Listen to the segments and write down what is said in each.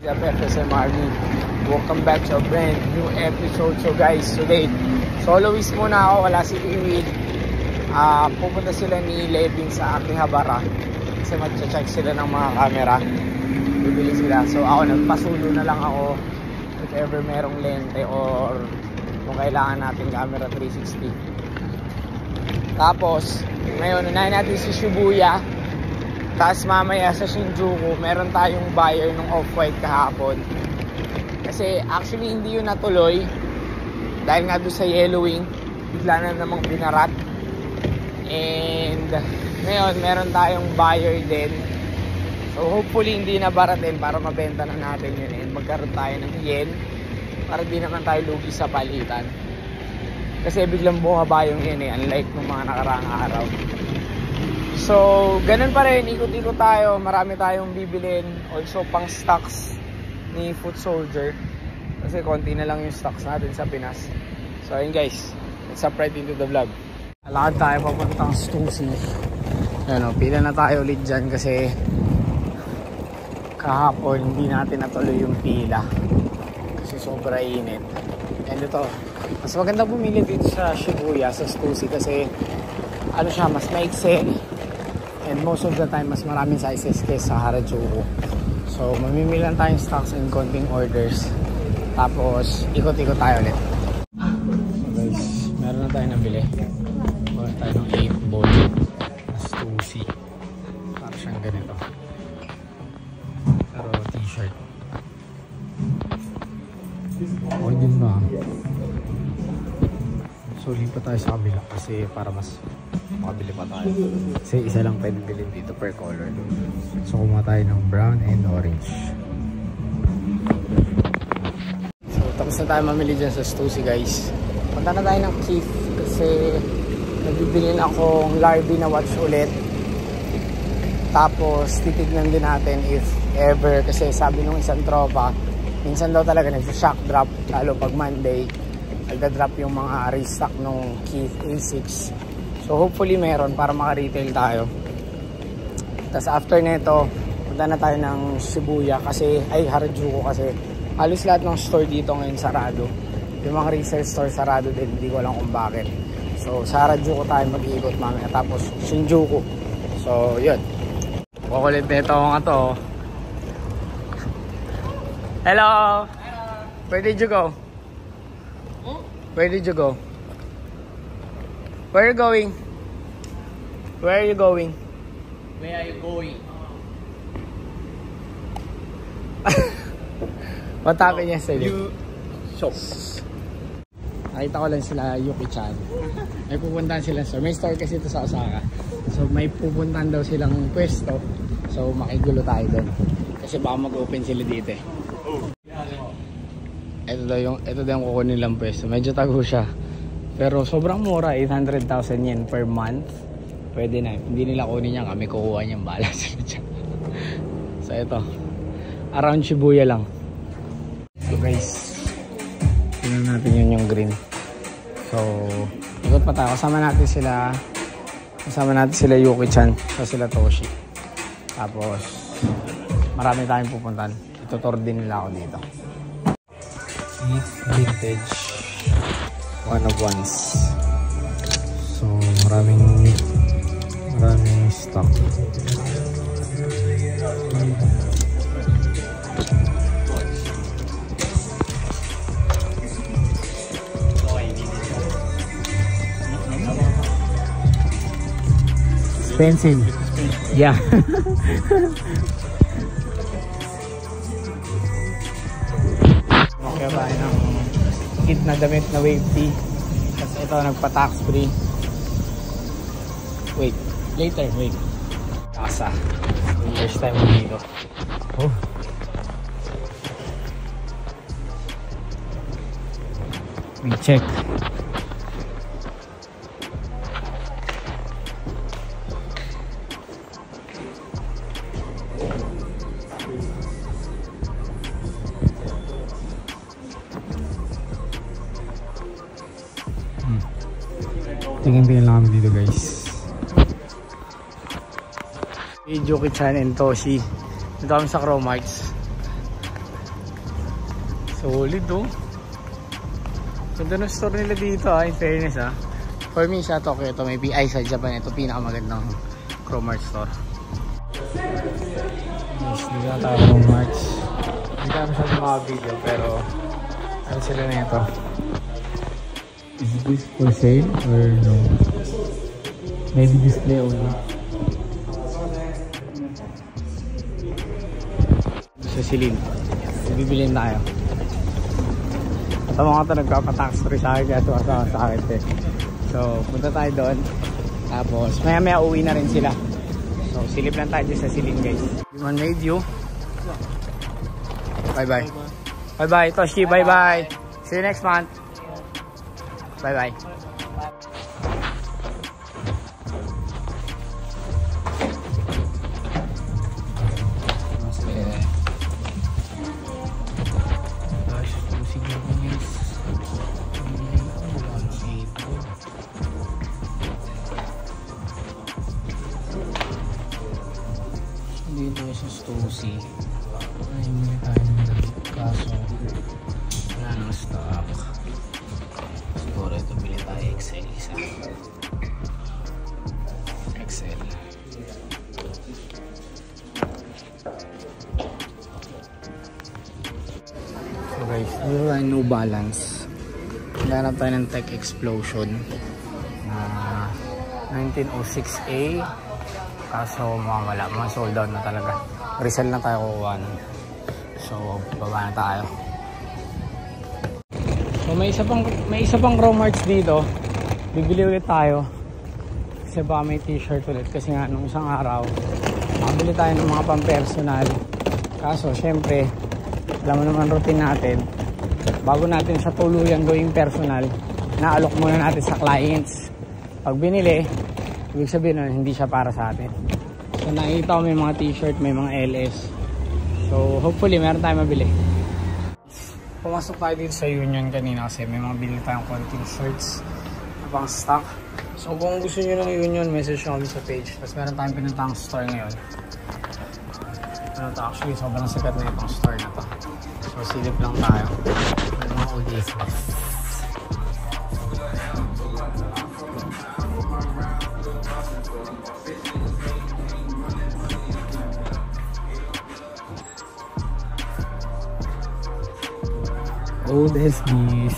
FSMRD, welcome back to a brand new episode. So guys, today soloist muna ako, wala si Iwid. Pupunta sila ni Levin sa Akihabara kasi mag-check sila ng mga camera, bibili sila. So ako nagpasulo na lang ako if ever merong lente or kung kailangan natin camera 360. Tapos ngayon unahin natin si Shibuya. Tapos mamaya sa Shinjuku, meron tayong buyer ng Off-White kahapon. Kasi actually hindi yun natuloy. Dahil nga doon sa Yellowing, bigla na namang binarat. And ngayon, meron tayong buyer din. So hopefully hindi na baratin para mabenta na natin yun. And magkaroon tayo ng yen para di naman tayo lugi sa palitan. Kasi biglang bumaba yung yen eh, unlike ng mga nakaraang araw. So, ganun pa rin, ikot-ikot tayo, marami tayong bibilin, also pang stocks ni Foot Soldier kasi konti na lang yung stocks natin sa Pinas. So ayun guys, let's hop right into the vlog. Alakad tayo papuntang Stussy. Ano, pila na tayo ulit dyan kasi kahapon hindi natin natuloy yung pila kasi sobra init. And ito, mas maganda bumili dito sa Shibuya, sa Stussy kasi ano siya, mas maikse. And most of the time, mas maraming sizes kaysa sa Harajuku. So, mamimili lang tayong stocks and konting orders. Tapos, ikot-ikot tayo ulit. So guys, meron na tayo nabili. Meron tayo ng 8 ball na Stussy. Para siyang ganito. Pero t-shirt. Okay din ba? So, lipat tayo sa kabila kasi para mas makabili pa tayo. Kasi isa lang pwede bilhin dito per color. So kumuha tayo ng brown and orange. So tapos na tayo mamili dyan sa Stussy guys. Punta na tayo ng Kith kasi nagbibilin akong Larby na watch ulit. Tapos titignan din natin if ever, kasi sabi nung isang tropa minsan daw talaga nag-shock drop lalo pag Monday. Nagda-drop yung mga restock nung Kith A6. So hopefully meron para maka-retail tayo. Tapos after nito, punta na tayo ng Shibuya kasi, ay Harajuku kasi halos lahat ng store dito ngayon sarado. Yung mga resale store sarado din, hindi ko alam kung bakit. So sa Harajuku tayo mag-iikot mamaya, tapos Shinjuku. So yun. Kukulit nito nga to. Hello! Where did you go? Where did you go? Where are you going? Where are you going? Where are you going? What happened yesterday? You shop. Nakita ko lang sila Yuki-chan. May pupuntahan sila store. May store kasi ito sa Osaka. So may pupuntahan daw silang pwesto. So makigulo tayo doon. Kasi baka mag-open sila dito eh. Ito daw yung kukunin nilang pwesto. Medyo tago siya. Pero sobrang mura, 800,000 yen per month. Pwede na. Hindi nila kunin yan, kami kukuha niyang bala sila dyan. So ito, around Shibuya lang. So guys, tingnan natin yun yung green. So ikot pa tayo. Kasama natin sila Yuki-chan, sila Toshi. Tapos marami tayong pupuntahan. Itutur din nila ako dito. Vintage one of ones. So maraming stock. Expensive. Yeah. Okay, tayo ng kit na damit na wave tee. Tapos ito nagpa-tax free. Wait. Asa. First time mo dito. Oh. We check. Tingin-tingin lang kami dito guys. Yuki-chan and Toshi. Dito kami sa Chromarts. Solid oh. Ganda ng store nila dito in fairness For me sa Tokyo ito, maybe sa Japan ito pinakamagandang Cromart store. Yes, dito na tayo Cromart. Hindi tayo masyadong mga video pero ano sila na ito? Is this for sale or no? Maybe display only. Sa Silin. Bibilin tayo. At ang mga ito nagpapatax free sa akin kaya tuwa sa akin eh. So punta tayo doon. Tapos maya maya uwi na rin sila. So silip lang tayo sa Silin guys. One made you. Bye bye. Bye bye Toshi. Bye bye. See you next month. Bye bye. Dito sa Stussy ay may tayo ng kaso wala nang stock. Siguro ito bili tayo XL isa. XL. So guys, dito tayo New Balance. Hanap tayo ng Tech Explosion na 1906A. Kaso wala, mga sold out na talaga. Resell na tayo kukuha nun. So, baba na tayo. So, may isa pang Cromarts dito. Bibili ulit tayo. Kasi baka may t-shirt ulit. Kasi nga, nung isang araw, makabili tayo ng mga pang-personal. Kaso, syempre, alam mo naman routine natin. Bago natin sa tuluyan gawing personal, naalok muna natin sa clients. Pag binili, ibig sabihin nun, hindi siya para sa atin. So nakikita ko may mga t-shirt, may mga LS. So hopefully meron tayong mabili. Pumasok tayo dito sa Union kanina kasi may mga bili tayong konting shirts na pang stock. So kung gusto nyo ng Union, message nyo kami sa page. Tapos meron tayong pinuntang store ngayon. Actually sobrang sikat na itong store na to. So silip lang tayo. May mga OGs. Old SBs.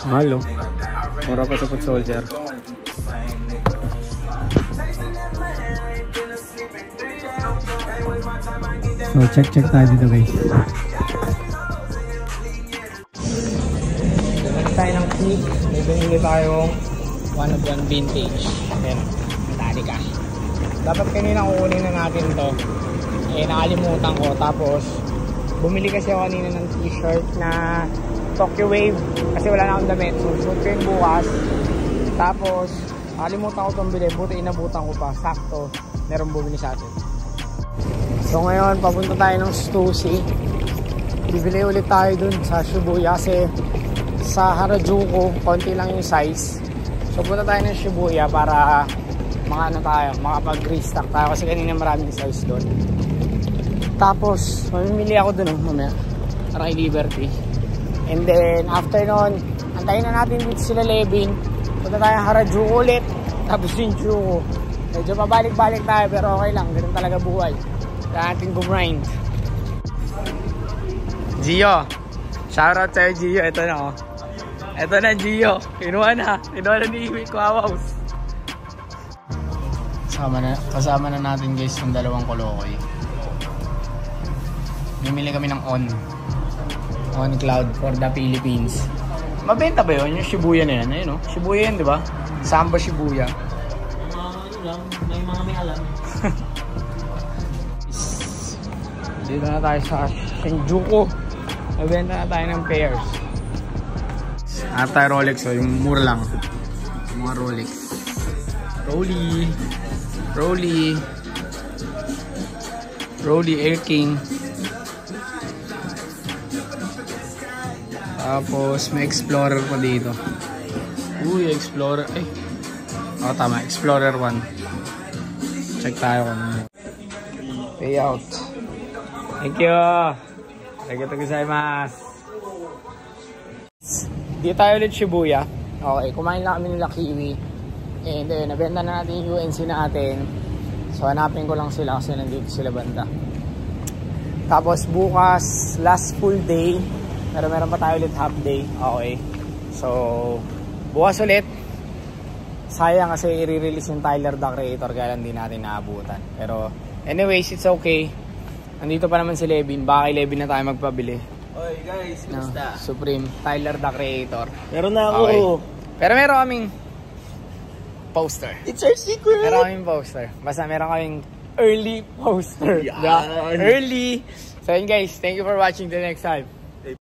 Halo. Mura pa sa Foot Soldier. So check tayo dito guys. Tayo ng click, may binili tayong 1 vintage. Ayan, Metallica. Dapat kanina kukunin na natin to. Nakalimutan ko. Tapos bumili kasi ako kanina ng t-shirt na Tokyo Wave kasi wala na akong damit. So suot ko yung bukas. Tapos nakalimutan ko itong bili. Buti inabutan ko pa. Sakto, meron bumili sa atin. So ngayon papunta tayo ng Stussy. Bibili ulit tayo dun sa Shibuya kasi sa Harajuku, konti lang yung size. So punta tayo ng Shibuya para makapag-restock tayo kasi kanina maraming size doon. Tapos mamimili ako doon mamaya para kay Liberty. And then after nun, antayin na natin dito sila Levin. Punta tayo ng Harajuku ulit. Tapos Shinjuku. Medyo pabalik-balik tayo pero okay lang, ganun talaga buhay. Kaya natin gumrind. Gio, shoutout sa'yo Gio. Ito na oh. Ito na Gio. Kinuha na ni Iwi Kwawaus. Kasama na natin guys yung dalawang kolokoy. Bumili kami ng On Cloud for the Philippines. Mabenta ba yun? Yung Shibuya na yan. Ayun, no? Shibuya yan, di ba? Samba Shibuya. May mga may alam. Dito na tayo sa Shinjuku. Nabenta na tayo ng pairs. Hanap tayo Rolex. So yung mura lang. Yung mga Rolex. Rolly Air King. Tapos may Explorer pa dito. Uy, Explorer. Ay. Tama. Explorer 1. Check tayo kung ano. Payout. Thank you. Arigatou gozaimasu. Dito tayo ulit Shibuya. Okay, kumain lang kami nila Kiwi. And ayun, nabenta na natin yung UNC natin. So hanapin ko lang sila kasi nandito sila banda. Tapos bukas, last full day. Pero meron pa tayo ulit half day. Okay. So, bukas ulit. Sayang kasi i-release yung Tyler the Creator kaya hindi natin naabutan. Pero anyways, it's okay. Nandito pa naman si Levin. Baka kay Levin na tayo magpabili. Oy guys, No, Supreme, Tyler the Creator. Meron na ako. Okay. Pero meron kaming poster. It's our secret. Meron kaming poster. Basta meron kaming early poster. Yan. Early. So yun guys, thank you for watching. Till next time.